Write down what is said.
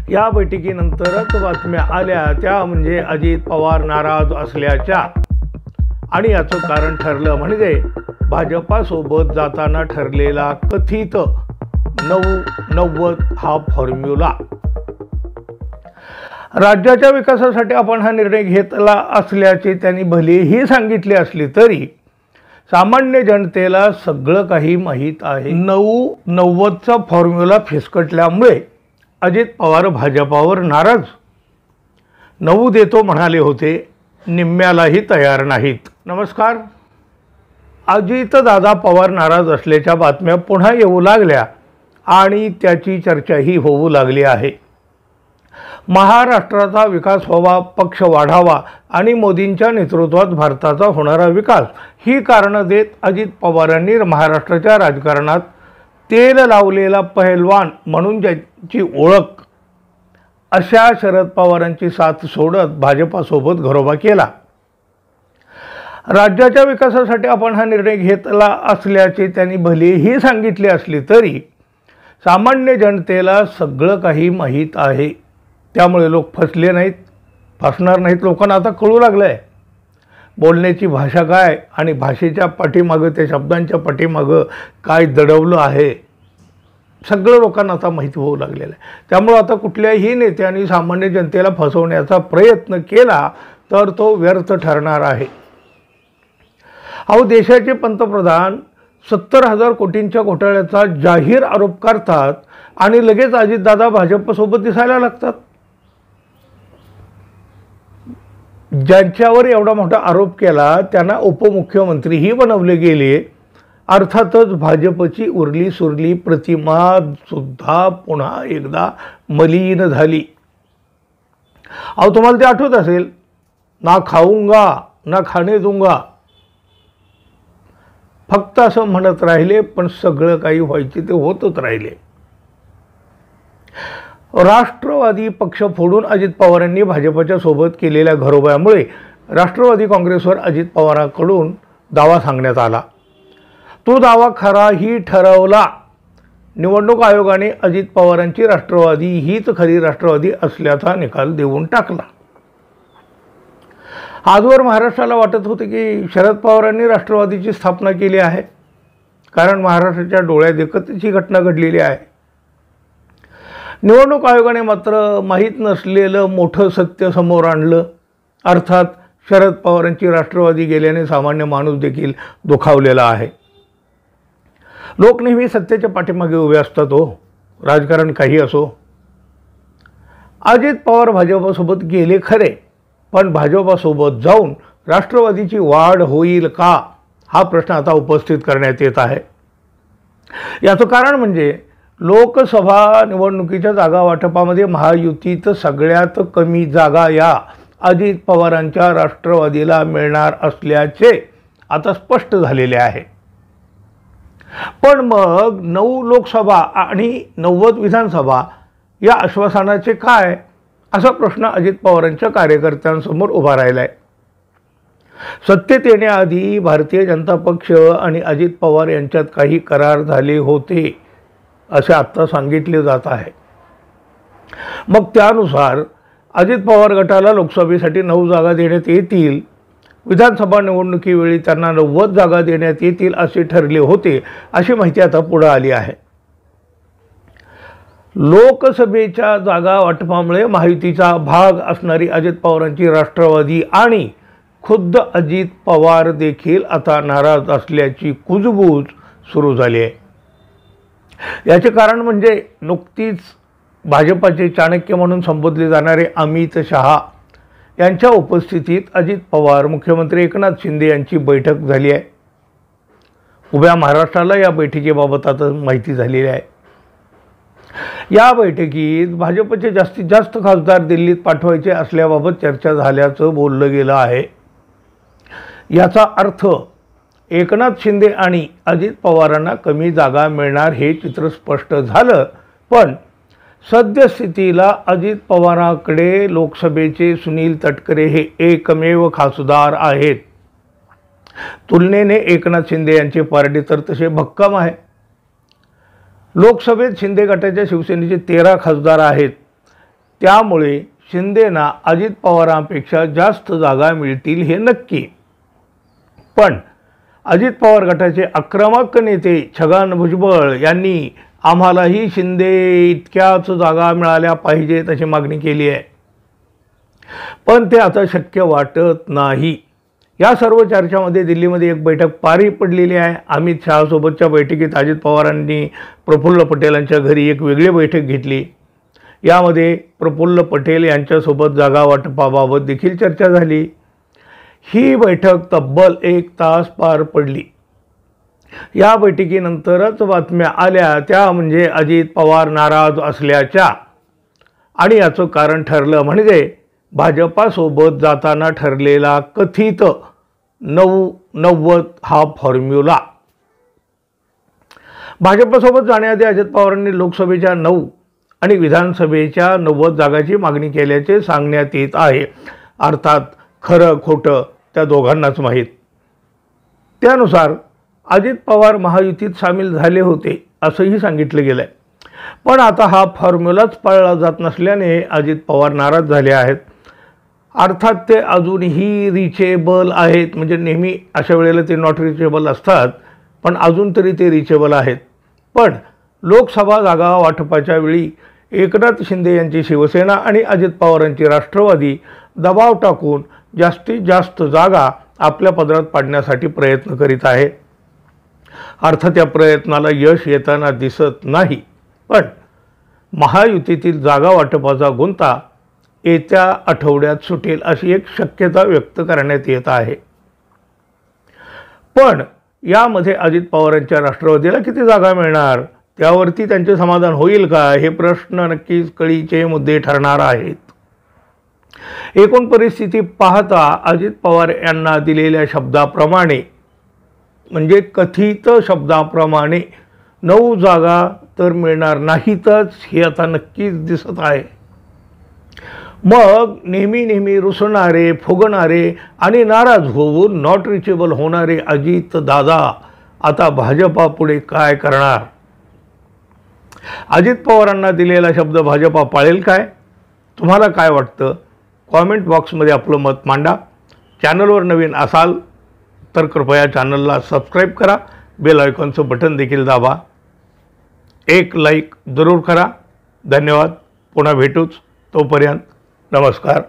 या बैठकीनंतरच बातम्या आल्या त्या म्हणजे अजित पवार नाराज असल्याच्या, आणि याचं कारण ठरलं म्हणजे भाजपासोबत जाताना ठरलेला कथित 9-90 हा फॉर्म्युला. राज्याच्या विकासासाठी आपण हा निर्णय घेतला असल्याचे त्यांनी भलेही सांगितले असले तरी सामान्य जनतेला सगळं काही माहीत आहे. 9-90चा फॉर्म्युला फिसकटल्यामुळे अजित पवार भाजपावर नाराज. 9 देतो म्हणाले होते, निम्म्यालाही तयार नाहीत. नमस्कार. अजितदादा पवार नाराज असल्याच्या बातम्या पुन्हा येऊ लागल्या आणि त्याची चर्चाही होऊ लागली आहे. महाराष्ट्राचा विकास व्हावा, पक्ष वाढावा आणि मोदींच्या नेतृत्वात भारताचा होणारा विकास ही कारणं देत अजित पवारांनी महाराष्ट्राच्या राजकारणात तेल लावलेला पहिलवान म्हणून ज्याची ओळख अशा शरद पवारांची साथ सोडत भाजपासोबत घरोबा केला. राज्याच्या विकासासाठी आपण हा निर्णय घेतला असल्याचे त्यांनी भलेही सांगितले असले तरी सामान्य जनतेला सगळं काही माहीत आहे. त्यामुळे लोक फसले नाहीत, फसणार नाहीत. लोकांना आता कळू लागलं आहे बोलण्याची भाषा काय आणि भाषेच्या पाठीमागं, त्या शब्दांच्या पाठीमागं काय दडवलं आहे, सगळं लोकांना आता माहिती होऊ लागलेलं आहे. त्यामुळं आता कुठल्याही नेत्याने सामान्य जनतेला फसवण्याचा प्रयत्न केला तर तो व्यर्थ ठरणार आहे. अहो, देशाचे पंतप्रधान 70,000 कोटींच्या घोटाळ्याचा जाहीर आरोप करतात आणि लगेच अजितदादा भाजपसोबत दिसायला लागतात. ज्यांच्यावर एवढा मोठा आरोप केला त्यांना उपमुख्यमंत्रीही बनवले गेले. अर्थातच भाजपची उरली सुरली प्रतिमा सुद्धा पुन्हा एकदा मलिन झाली. अहो, तुम्हाला ते आठवत असेल, ना खाऊंगा ना खाणे दूंगा, फक्त असं म्हणत राहिले पण सगळं काही व्हायचे ते होतच राहिले. राष्ट्रवादी पक्ष फोडून अजित पवारांनी भाजपच्या सोबत केलेल्या घरोब्यामुळे राष्ट्रवादी काँग्रेसवर अजित पवारांकडून दावा सांगण्यात आला. तो दावा खराही ठरवला. निवडणूक आयोगाने अजित पवारांची राष्ट्रवादी हीच खरी राष्ट्रवादी असल्याचा निकाल देऊन टाकला. आजवर महाराष्ट्राला वाटत होते की शरद पवारांनी राष्ट्रवादीची स्थापना केली आहे, कारण महाराष्ट्राच्या डोळ्यात देखतच ही घटना घडलेली आहे. निवडणूक आयोगाने मात्र माहीत नसलेलं मोठं सत्य समोर आणलं. अर्थात शरद पवारांची राष्ट्रवादी गेल्याने सामान्य माणूस देखील दुखावलेला आहे. लोक नेहमी सत्याच्या पाठीमागे उभे असतात हो, राजकारण काही असो. अजित पवार भाजपसोबत गेले खरे, पण भाजपसोबत जाऊन राष्ट्रवादीची वाढ होईल का हा प्रश्न आता उपस्थित करण्यात येत आहे. याचं कारण म्हणजे लोकसभा निवडणुकीच्या जागा वाटपामध्ये महायुतीत सगळ्यात कमी जागा या अजित पवारांच्या राष्ट्रवादीला मिळणार असल्याचे आता स्पष्ट झालेले आहे. पण मग 9 लोकसभा आणि 90 विधानसभा या आश्वासनाचे काय, असा प्रश्न अजित पवारांच्या कार्यकर्त्यांसमोर उभा राहिला आहे. सत्तेत येण्याआधी भारतीय जनता पक्ष आणि अजित पवार यांच्यात काही करार झाले होते असे आत्ता सांगितले जात आहे. मग त्यानुसार अजित पवार गटाला लोकसभेसाठी 9 जागा देण्यात येतील, विधानसभा निवडणुकीवेळी त्यांना 90 जागा देण्यात येतील असे ठरले होते, अशी माहिती आता पुढे आली आहे. लोकसभेच्या जागा वाटपामुळे महायुतीचा भाग असणारी अजित पवारांची राष्ट्रवादी आणि खुद्द अजित पवार देखील आता नाराज असल्याची कुजबूज सुरू झाली आहे. याचे कारण म्हणजे नुकतीच भाजपाचे चाणक्य म्हणून संबोधले जाणारे अमित शहा यांच्या उपस्थितीत अजित पवार, मुख्यमंत्री एकनाथ शिंदे यांची बैठक झाली आहे. उभ्या महाराष्ट्राला या बैठकीबाबत आता माहिती झालेली आहे. या बैठकीत भाजपचे जास्तीत जास्त खासदार दिल्लीत पाठवायचे असल्याबाबत चर्चा झाल्याचं बोललं गेलं आहे. याचा अर्थ एकनाथ शिंदे आणि अजित पवारांना कमी जागा मिळणार हे चित्र स्पष्ट झालं. पण सद्यस्थितीला अजित पवारांकडे लोकसभेचे सुनील तटकरे हे एकमेव खासदार आहेत. तुलनेने एकनाथ शिंदे यांचे पारडे तर तसे भक्कम आहे. लोकसभेत शिंदे गटाच्या शिवसेनेचे 13 खासदार आहेत, त्यामुळे शिंदेना अजित पवारांपेक्षा जास्त जागा मिळतील हे नक्की। पण अजित पवार गटाचे आक्रमक नेते छगन भुजबळ यांनी आम्हालाही शिंदे इतक्याच जागा मिळाल्या पाहिजेत अशी मागणी केली आहे, पण ते आता शक्य वाटत नाही। या सर्व चर्चामध्ये दिल्लीमध्ये एक बैठक पारी पडलेली आहे। अमित शहा सोबतच्या बैठकीत अजित पवारांनी प्रफुल्ल पटेल यांच्या घरी एक वेगळी बैठक घेतली। यामध्ये प्रफुल्ल पटेल यांच्यासोबत जागा वाटपाबाबत देखील चर्चा झाली। ही बैठक तब्बल 1 तास पार पडली। या बैठकीनंतरच बातम्या आल्या त्या म्हणजे अजित पवार नाराज असल्याच्या, आणि याचं कारण ठरलं म्हणजे भाजपासोबत जाताना ठरलेला कथित 9-90 हा फॉर्म्युला। भाजपसोबत जाण्याआधी अजित पवारांनी लोकसभेच्या 9 आणि विधानसभेच्या 90 जागांची मागणी केल्याचे सांगण्यात येत आहे। अर्थात खरं खोटं त्या दोघांनाच माहीत। त्यानुसार अजित पवार महायुतीत सामील झाले होते असंही सांगितलं गेलंय, पण आता हा फॉर्म्युलाच पाळला जात नसल्याने अजित पवार नाराज झाले आहेत। अर्थात ते अजूनही रिचेबल आहेत, म्हणजे नेहमी अशा वेळेला ते नॉट रिचेबल असतात, पण अजून तरी ते रिचेबल आहेत। पण लोकसभा जागा वाटपाच्या वेळी एकनाथ शिंदे यांची शिवसेना आणि अजित पवारांची राष्ट्रवादी दबाव टाकून जास्तीत जास्त जागा आपल्या पदरात पाडण्यासाठी प्रयत्न करीत आहे। अर्थात त्या प्रयत्नाला यश येताना दिसत नाही, पण महायुतीतील जागा वाटपाचा गुंता येत्या आठवड्यात सुटेल अशी एक शक्यता व्यक्त करण्यात येत आहे। पण यामध्ये अजित पवारांच्या राष्ट्रवादीला किती जागा मिळणार, त्यावरती त्यांचे समाधान होईल का, हे प्रश्न नक्कीच कळीचे मुद्दे ठरणार आहेत। एकूण परिस्थिती पाहता अजित पवार यांना दिलेल्या शब्दाप्रमाणे, म्हणजे कथित शब्दाप्रमाणे 9 जागा तर मिळणार नाहीतच हे आता नक्कीच दिसत आहे। मग नेहमी रुसणारे, फुगणारे आणि नाराज होऊन नॉट रिचेबल होणारे अजित दादा आता भाजपा पुढे काय करणार? अजित पवारांना दिलेला शब्द भाजपा पाळेल काय? तुम्हाला काय वाटतं? कॉमेंट बॉक्समध्ये आपलं मत मांडा। चॅनलवर नवीन असाल तर कृपया चॅनलला सबस्क्राईब करा, बेल आयकॉनचं बटन देखील दाबा, एक लाईक जरूर करा। धन्यवाद। पुन्हा भेटूच, तोपर्यंत नमस्कार।